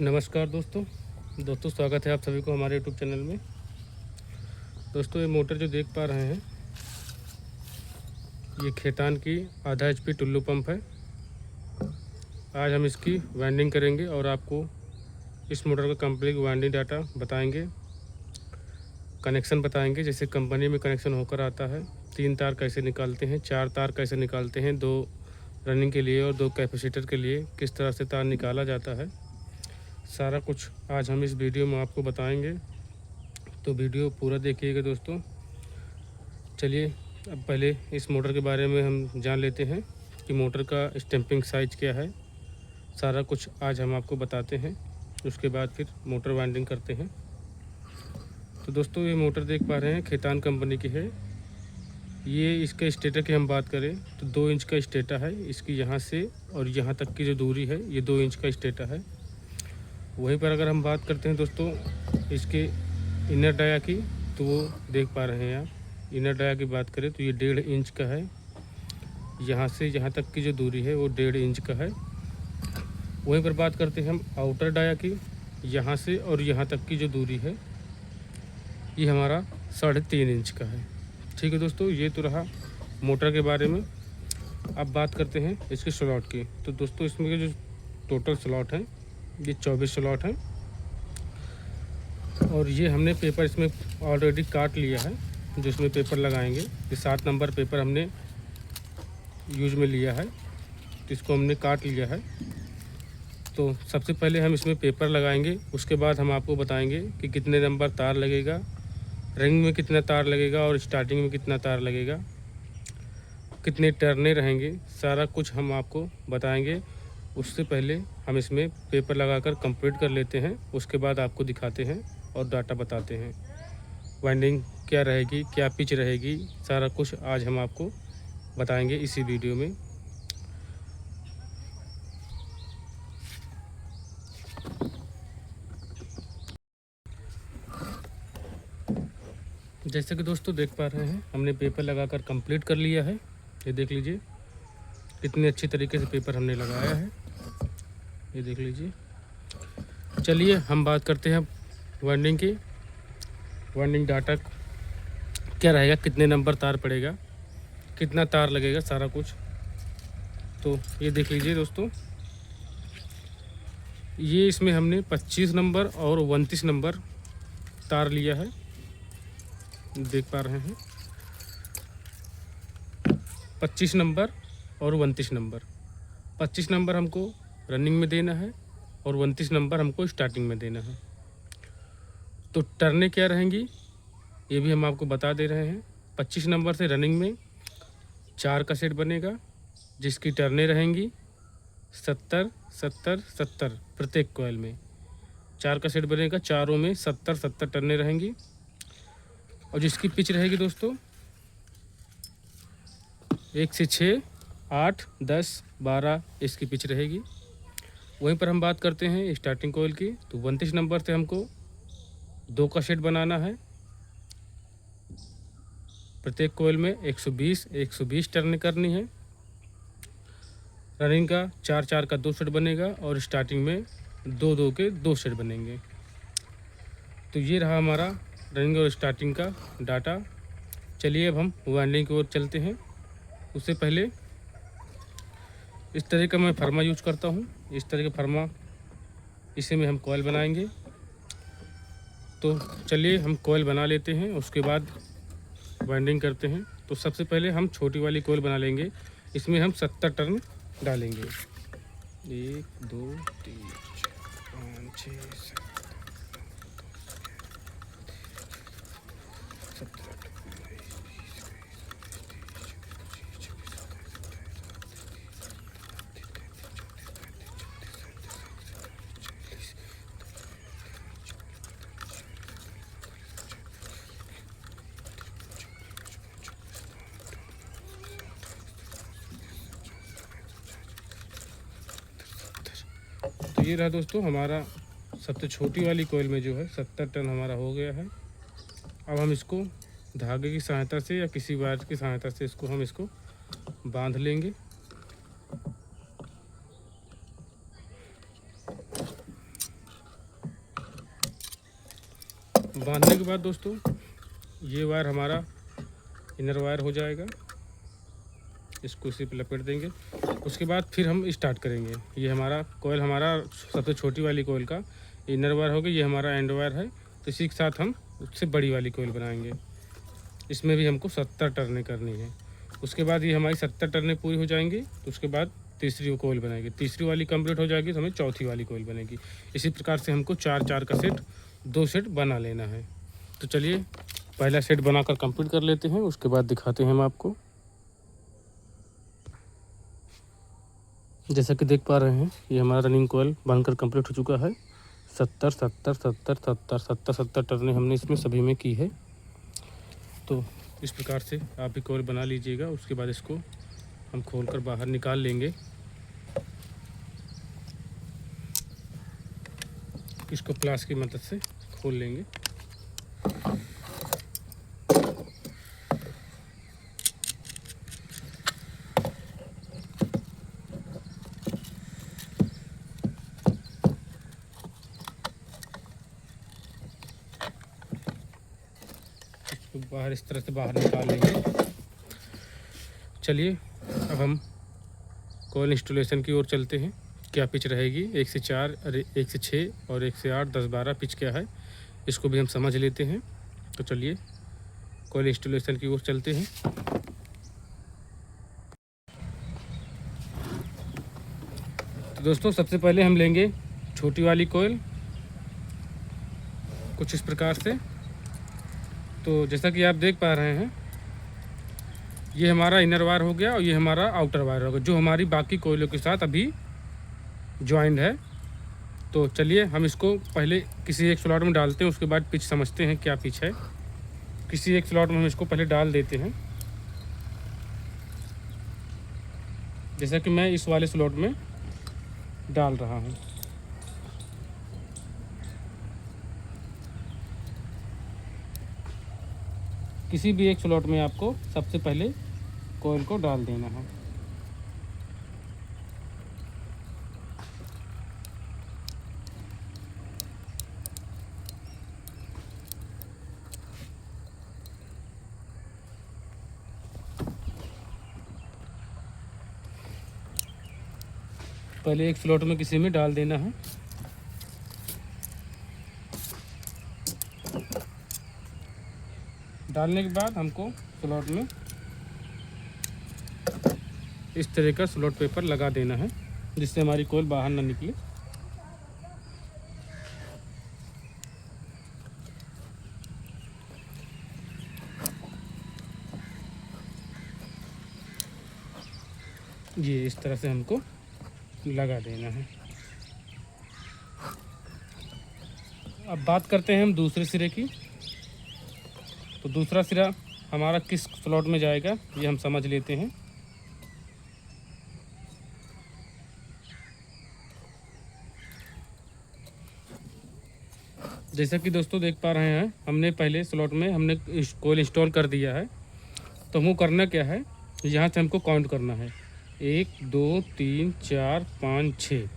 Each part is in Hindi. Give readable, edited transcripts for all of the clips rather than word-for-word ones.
नमस्कार दोस्तों स्वागत है आप सभी को हमारे यूट्यूब चैनल में। दोस्तों ये मोटर जो देख पा रहे हैं ये खेतान की आधा HP टुल्लू पंप है। आज हम इसकी वाइंडिंग करेंगे और आपको इस मोटर का कंप्लीट वाइंडिंग डाटा बताएंगे, कनेक्शन बताएंगे। जैसे कंपनी में कनेक्शन होकर आता है, 3 तार कैसे निकालते हैं, 4 तार कैसे निकालते हैं, 2 रनिंग के लिए और 2 कैपेसिटर के लिए किस तरह से तार निकाला जाता है, सारा कुछ आज हम इस वीडियो में आपको बताएंगे। तो वीडियो पूरा देखिएगा दोस्तों। चलिए अब पहले इस मोटर के बारे में हम जान लेते हैं कि मोटर का स्टैंपिंग साइज़ क्या है। सारा कुछ आज हम आपको बताते हैं, उसके बाद फिर मोटर वाइंडिंग करते हैं। तो दोस्तों ये मोटर देख पा रहे हैं खेतान कंपनी की है। ये इसका स्टेटर की हम बात करें तो 2 इंच का स्टेटर है। इसकी यहाँ से और यहाँ तक की जो दूरी है ये 2 इंच का स्टेटर है। वहीं पर अगर हम बात करते हैं दोस्तों इसके इनर डाया की, तो वो देख पा रहे हैं आप। इनर डाया की बात करें तो ये 1.5 इंच का है। यहाँ से यहाँ तक की जो दूरी है वो 1.5 इंच का है। वहीं पर बात करते हैं हम आउटर डाया की, यहाँ से और यहाँ तक की जो दूरी है ये हमारा 3.5 इंच का है। ठीक है दोस्तों, ये तो रहा मोटर के बारे में। अब बात करते हैं इसके स्लॉट की। तो दोस्तों इसमें के जो टोटल स्लॉट हैं ये 24 स्लॉट हैं और ये हमने पेपर इसमें ऑलरेडी काट लिया है। जो इसमें पेपर लगाएंगे ये 7 नंबर पेपर हमने यूज में लिया है, तो इसको हमने काट लिया है। तो सबसे पहले हम इसमें पेपर लगाएंगे, उसके बाद हम आपको बताएंगे कि कितने नंबर तार लगेगा, रिंग में कितना तार लगेगा और स्टार्टिंग में कितना तार लगेगा, कितने टर्ने रहेंगे, सारा कुछ हम आपको बताएंगे। उससे पहले हम इसमें पेपर लगाकर कंप्लीट कर लेते हैं, उसके बाद आपको दिखाते हैं और डाटा बताते हैं। वाइंडिंग क्या रहेगी, क्या पिच रहेगी, सारा कुछ आज हम आपको बताएंगे इसी वीडियो में। जैसे कि दोस्तों देख पा रहे हैं हमने पेपर लगाकर कंप्लीट कर लिया है। ये देख लीजिए कितने अच्छी तरीके से पेपर हमने लगाया है, ये देख लीजिए। चलिए हम बात करते हैं वाइंडिंग की। वाइंडिंग डाटा क्या रहेगा, कितने नंबर तार पड़ेगा, कितना तार लगेगा, सारा कुछ। तो ये देख लीजिए दोस्तों, ये इसमें हमने 25 नंबर और 29 नंबर तार लिया है, देख पा रहे हैं। 25 नंबर और 29 नंबर। 25 नंबर हमको रनिंग में देना है और 29 नंबर हमको स्टार्टिंग में देना है। तो टर्नें क्या रहेंगी ये भी हम आपको बता दे रहे हैं। 25 नंबर से रनिंग में 4 का सेट बनेगा, जिसकी टर्नें रहेंगी 70 70 70 प्रत्येक कॉइल में 4 का सेट बनेगा। चारों में 70 70 टर्नें रहेंगी और जिसकी पिच रहेगी दोस्तों 1 से 6 8 10 12 इसकी पिच रहेगी। वहीं पर हम बात करते हैं स्टार्टिंग कॉइल की, तो 29 नंबर से हमको 2 का सेट बनाना है। प्रत्येक कॉइल में 120 टर्न करनी है। रनिंग का 4 4 का 2 सेट बनेगा और स्टार्टिंग में 2 2 के 2 सेट बनेंगे। तो ये रहा हमारा रनिंग और स्टार्टिंग का डाटा। चलिए अब हम वाइंडिंग की ओर चलते हैं। उससे पहले इस तरह का मैं फर्मा यूज करता हूँ, इस तरह का फर्मा, इसी में हम कॉइल बनाएंगे। तो चलिए हम कॉइल बना लेते हैं, उसके बाद वाइंडिंग करते हैं। तो सबसे पहले हम छोटी वाली कॉइल बना लेंगे, इसमें हम 70 टर्न डालेंगे। 1 2 3 4 5 6 7 तो ये रहा दोस्तों हमारा सबसे छोटी वाली कोयल में जो है 70 टन हमारा हो गया है। अब हम इसको धागे की सहायता से या किसी वायर की सहायता से इसको बांध लेंगे। बांधने के बाद दोस्तों ये वायर हमारा इनर वायर हो जाएगा, इसको इसी पे लपेट देंगे। उसके बाद फिर हम स्टार्ट करेंगे। ये हमारा कोयल, हमारा सबसे छोटी वाली कोयल का इनर वायर हो गया, ये हमारा एंड वायर है। तो इसी के साथ हम उससे बड़ी वाली कोयल बनाएंगे। इसमें भी हमको 70 टर्नें करनी है। उसके बाद ये हमारी 70 टर्नें पूरी हो जाएंगी, तो उसके बाद तीसरी कोयल बनाएगी। तीसरी वाली कंप्लीट हो जाएगी तो हमें चौथी वाली कोयल बनेगी। इसी प्रकार से हमको 4-4 का सेट, 2 सेट बना लेना है। तो चलिए पहला सेट बनाकर कंप्लीट कर लेते हैं, उसके बाद दिखाते हैं हम आपको। जैसा कि देख पा रहे हैं ये हमारा रनिंग कोयल बनकर कंप्लीट हो चुका है। 70 टर्नें हमने इसमें सभी में की है। तो इस प्रकार से आप भी कोयल बना लीजिएगा। उसके बाद इसको हम खोलकर बाहर निकाल लेंगे। इसको प्लास की मदद से खोल लेंगे। बाहर इस तरह से बाहर निकाल लेंगे। चलिए अब हम कोयल इंस्टॉलेशन की ओर चलते हैं। क्या पिच रहेगी, 1 से 4, 1 से 6 और 1 से 8, 10, 12 पिच क्या है, इसको भी हम समझ लेते हैं। तो चलिए कोयल इंस्टॉलेशन की ओर चलते हैं। तो दोस्तों सबसे पहले हम लेंगे छोटी वाली कोयल कुछ इस प्रकार से। तो जैसा कि आप देख पा रहे हैं ये हमारा इनर वायर हो गया और ये हमारा आउटर वायर होगा, जो हमारी बाकी कोयलों के साथ अभी ज्वाइंट है। तो चलिए हम इसको पहले किसी एक स्लॉट में डालते हैं, उसके बाद पिच समझते हैं क्या पिच है। किसी एक स्लॉट में हम इसको पहले डाल देते हैं। जैसा कि मैं इस वाले स्लॉट में डाल रहा हूँ। किसी भी एक स्लॉट में आपको सबसे पहले कोयल को डाल देना है। पहले एक स्लॉट में किसी में डाल देना है। डालने के बाद हमको स्लॉट में इस तरह का स्लॉट पेपर लगा देना है, जिससे हमारी कोयल बाहर ना निकले। ये इस तरह से हमको लगा देना है। अब बात करते हैं हम दूसरे सिरे की। तो दूसरा सिरा हमारा किस स्लॉट में जाएगा ये हम समझ लेते हैं। जैसा कि दोस्तों देख पा रहे हैं हमने पहले स्लॉट में हमने कोयल इंस्टॉल कर दिया है। तो हमको करना क्या है, यहाँ से हमको काउंट करना है 1 2 3 4 5 6।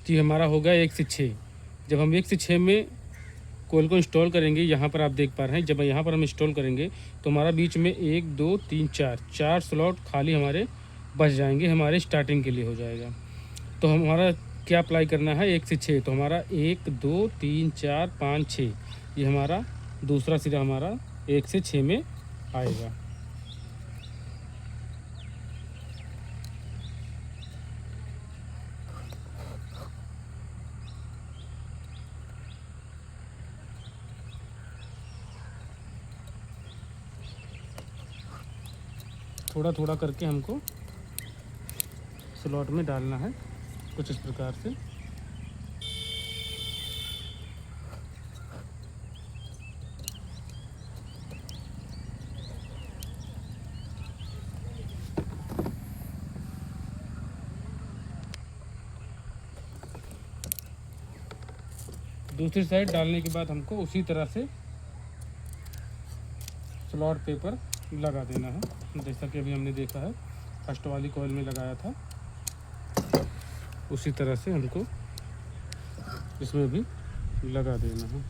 जी हमारा होगा 1 से 6। जब हम 1 से 6 में कोयल को इंस्टॉल करेंगे, यहाँ पर आप देख पा रहे हैं जब यहाँ पर हम इंस्टॉल करेंगे तो हमारा बीच में 1 2 3 4 स्लॉट खाली हमारे बच जाएंगे, हमारे स्टार्टिंग के लिए हो जाएगा। तो हमारा क्या अप्लाई करना है 1 से 6। तो हमारा 1 2 3 4 5 6 ये हमारा दूसरा सिरा हमारा 1 से 6 में आएगा। थोड़ा थोड़ा करके हमको स्लॉट में डालना है कुछ इस प्रकार से। दूसरी साइड डालने के बाद हमको उसी तरह से स्लॉट पेपर लगा देना है, जैसा कि अभी हमने देखा है फर्स्ट वाली कॉइल में लगाया था। उसी तरह से हमको इसमें भी लगा देना है।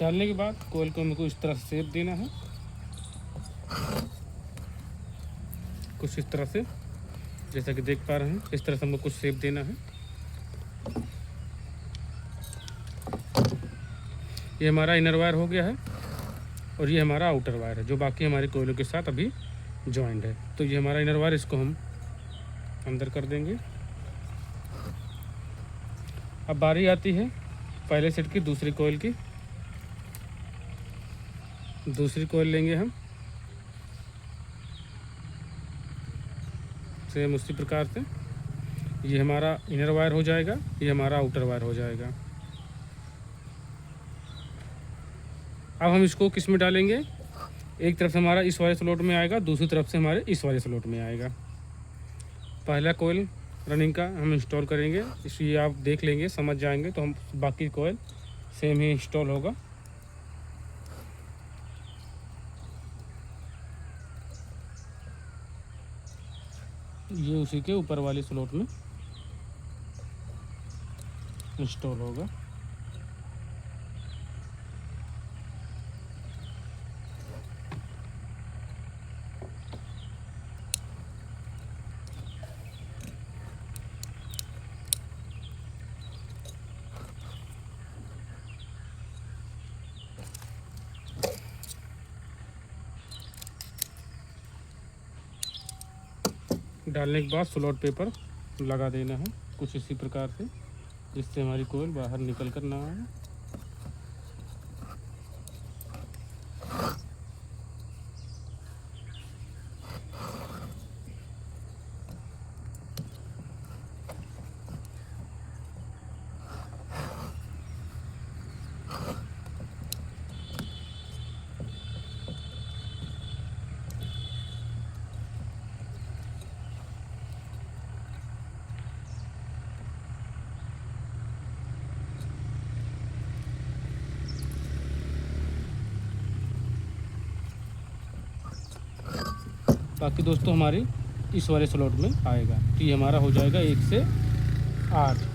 डालने के बाद कोयल को हमको इस तरह से शेप देना है, कुछ इस तरह से, जैसा कि देख पा रहे हैं। इस तरह से हमको कुछ शेप देना है। ये हमारा इनर वायर हो गया है और ये हमारा आउटर वायर है जो बाकी हमारे कोयलों के साथ अभी जॉइंट है। तो ये हमारा इनर वायर, इसको हम अंदर कर देंगे। अब बारी आती है पहले सेट की दूसरी कोयल की। दूसरी कोयल लेंगे हम, सेम उसी प्रकार से। ये हमारा इनर वायर हो जाएगा, ये हमारा आउटर वायर हो जाएगा। अब हम इसको किस में डालेंगे, एक तरफ से हमारा इस वाले स्लॉट में आएगा, दूसरी तरफ से हमारे इस वाले स्लॉट में आएगा। पहला कोयल रनिंग का हम इंस्टॉल करेंगे, इसलिए आप देख लेंगे, समझ जाएंगे, तो हम बाकी कोयल सेम ही इंस्टॉल होगा। ये उसी के ऊपर वाले स्लॉट में इंस्टॉल होगा। डालने के बाद स्लॉट पेपर लगा देना है कुछ इसी प्रकार से, जिससे हमारी कोयल बाहर निकल कर ना आए। बाकी दोस्तों हमारी इस वाले स्लॉट में आएगा। तो ये हमारा हो जाएगा 1 से 8।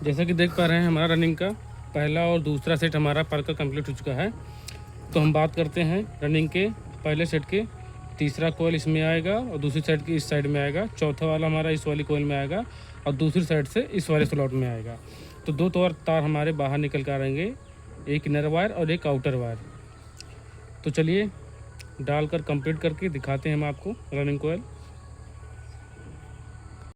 जैसा कि देख पा रहे हैं हमारा रनिंग का पहला और दूसरा सेट हमारा पढ़कर कंप्लीट हो चुका है। तो हम बात करते हैं रनिंग के पहले सेट के। तीसरा कोयल इसमें आएगा और दूसरी साइड की इस साइड में आएगा। चौथा वाला हमारा इस वाली कोयल में आएगा और दूसरी साइड से इस वाले स्लॉट में आएगा। तो 2 तार हमारे बाहर निकल कर आएंगे, एक इनर वायर और एक आउटर वायर। तो चलिए डालकर कंप्लीट करके दिखाते हैं हम आपको रनिंग कोयल।